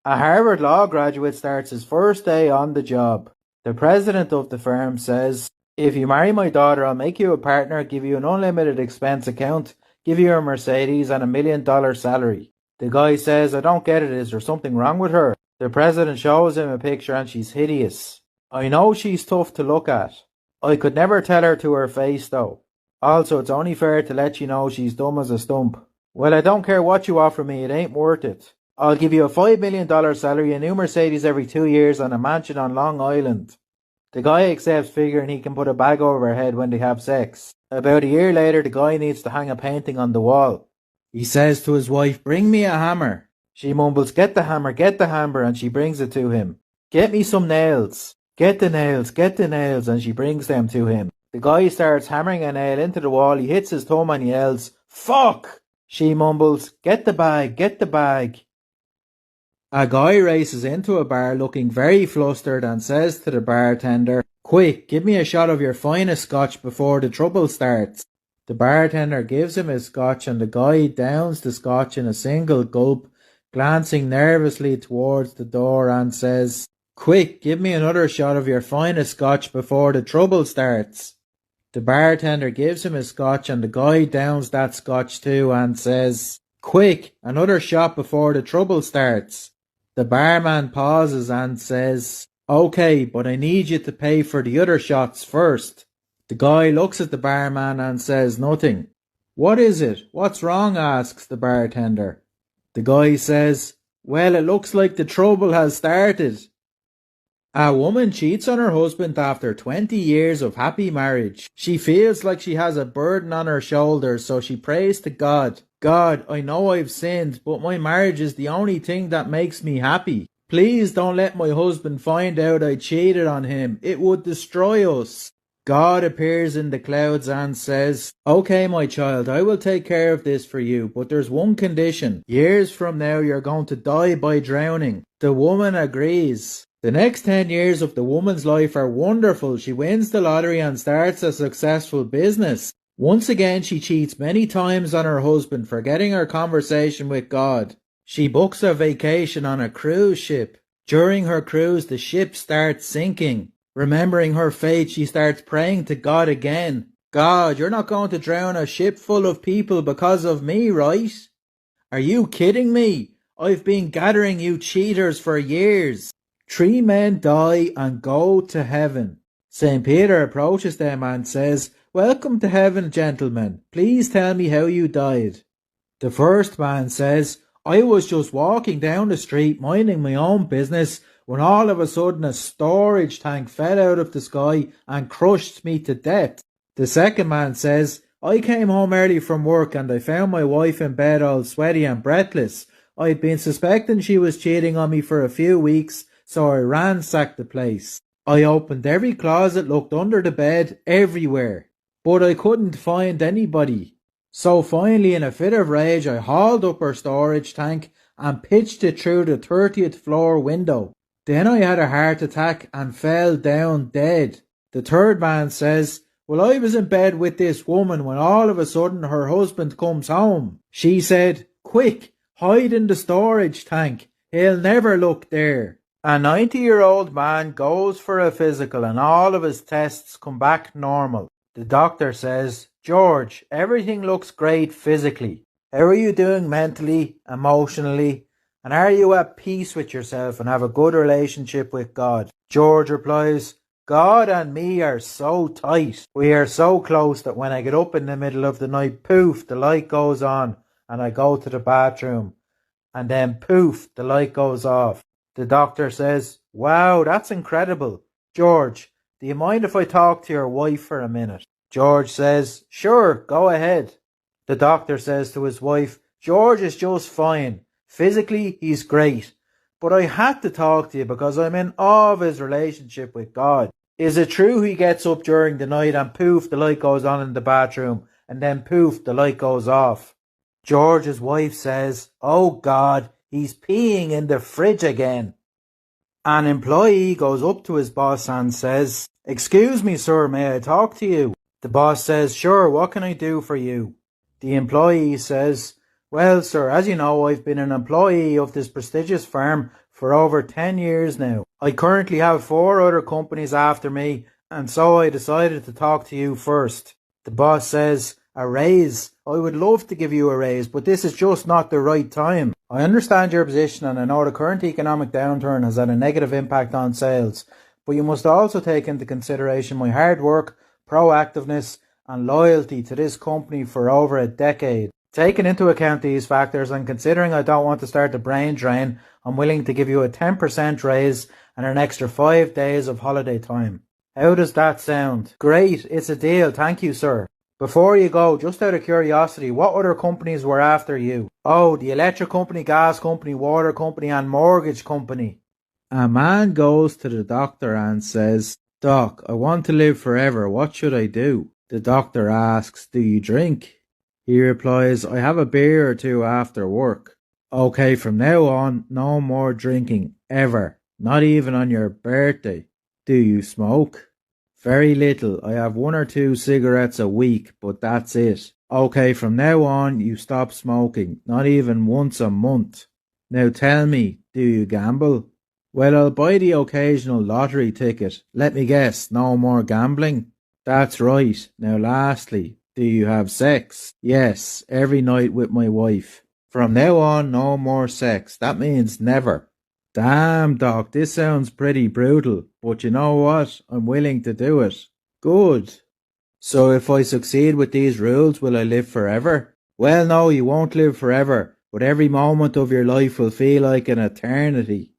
A Harvard Law graduate starts his first day on the job. The president of the firm says, "If you marry my daughter, I'll make you a partner, give you an unlimited expense account, give you a Mercedes and $1 million salary." The guy says, "I don't get it, is there something wrong with her?" The president shows him a picture and she's hideous. "I know she's tough to look at. I could never tell her to her face though. Also, it's only fair to let you know she's dumb as a stump." "Well, I don't care what you offer me, it ain't worth it. I'll give you a $5 million salary, a new Mercedes every 2 years, and a mansion on Long Island." The guy accepts, figuring he can put a bag over her head when they have sex. About a year later, the guy needs to hang a painting on the wall. He says to his wife, "Bring me a hammer." She mumbles, get the hammer, and she brings it to him. "Get me some nails." Get the nails, and she brings them to him. The guy starts hammering a nail into the wall, he hits his thumb and yells, "Fuck!" She mumbles, get the bag." A guy races into a bar looking very flustered and says to the bartender, "Quick, give me a shot of your finest scotch before the trouble starts." The bartender gives him his scotch and the guy downs the scotch in a single gulp, glancing nervously towards the door and says, "Quick, give me another shot of your finest scotch before the trouble starts." The bartender gives him his scotch and the guy downs that scotch too and says, "Quick, another shot before the trouble starts." The barman pauses and says, "Okay, but I need you to pay for the other shots first." The guy looks at the barman and says nothing. "What is it? What's wrong?" asks the bartender. The guy says, "Well, it looks like the trouble has started." A woman cheats on her husband after 20 years of happy marriage. She feels like she has a burden on her shoulders, so she prays to God. "God, I know I've sinned, but my marriage is the only thing that makes me happy. Please don't let my husband find out I cheated on him. It would destroy us." God appears in the clouds and says, "Okay, my child, I will take care of this for you, but there's one condition. Years from now, you're going to die by drowning." The woman agrees. The next 10 years of the woman's life are wonderful. She wins the lottery and starts a successful business. Once again, she cheats many times on her husband, forgetting her conversation with God. She books a vacation on a cruise ship. During her cruise, the ship starts sinking. Remembering her fate, she starts praying to God again. "God, you're not going to drown a ship full of people because of me, right? Are you kidding me? I've been gathering you cheaters for years." 3 men die and go to heaven. St. Peter approaches them and says, "Welcome to heaven, gentlemen. Please tell me how you died." The first man says, "I was just walking down the street minding my own business when all of a sudden a storage tank fell out of the sky and crushed me to death." The second man says, "I came home early from work and I found my wife in bed all sweaty and breathless. I'd been suspecting she was cheating on me for a few weeks, so I ransacked the place. I opened every closet, looked under the bed, everywhere, but I couldn't find anybody. So finally, in a fit of rage, I hauled up her storage tank and pitched it through the 30th floor window. Then I had a heart attack and fell down dead." The third man says, "Well, I was in bed with this woman when all of a sudden her husband comes home. She said, 'Quick, hide in the storage tank. He'll never look there.'" A 90-year-old man goes for a physical and all of his tests come back normal. The doctor says, "George, everything looks great physically. How are you doing mentally, emotionally, and are you at peace with yourself and have a good relationship with God?" George replies, "God and me are so tight. We are so close that when I get up in the middle of the night, poof, the light goes on and I go to the bathroom. And then poof, the light goes off." The doctor says, "Wow, that's incredible. George, do you mind if I talk to your wife for a minute?" George says, "Sure, go ahead." The doctor says to his wife, "George is just fine. Physically, he's great. But I had to talk to you because I'm in awe of his relationship with God. Is it true he gets up during the night and poof, the light goes on in the bathroom, and then poof, the light goes off?" George's wife says, "Oh God, he's peeing in the fridge again." An employee goes up to his boss and says, "Excuse me, sir, may I talk to you?" The boss says, "Sure, what can I do for you?" The employee says, Well, sir, as you know, I've been an employee of this prestigious firm for over 10 years now. I currently have 4 other companies after me, and so I decided to talk to you first. The boss says, a raise. I would love to give you a raise, but this is just not the right time. I understand your position, and I know the current economic downturn has had a negative impact on sales, but you must also take into consideration my hard work, proactiveness, and loyalty to this company for over a decade. Taking into account these factors and considering I don't want to start the brain drain, I'm willing to give you a 10% raise and an extra 5 days of holiday time. How does that sound? Great, it's a deal, thank you, sir. Before you go, just out of curiosity, what other companies were after you? Oh, the electric company, gas company, water company, and mortgage company. A man goes to the doctor and says, Doc, I want to live forever, what should I do? The doctor asks, do you drink? He replies, I have a beer or two after work. Okay, from now on, no more drinking, ever. Not even on your birthday. Do you smoke? Very little. I have 1 or 2 cigarettes a week, but that's it. Okay, from now on, you stop smoking. Not even once a month. Now tell me, do you gamble? Well, I'll buy the occasional lottery ticket. Let me guess, no more gambling? That's right. Now lastly, do you have sex? Yes, every night with my wife. From now on, no more sex. That means never. Damn, Doc, this sounds pretty brutal, but you know what? I'm willing to do it. Good. So if I succeed with these rules, will I live forever? Well, no, you won't live forever, but every moment of your life will feel like an eternity.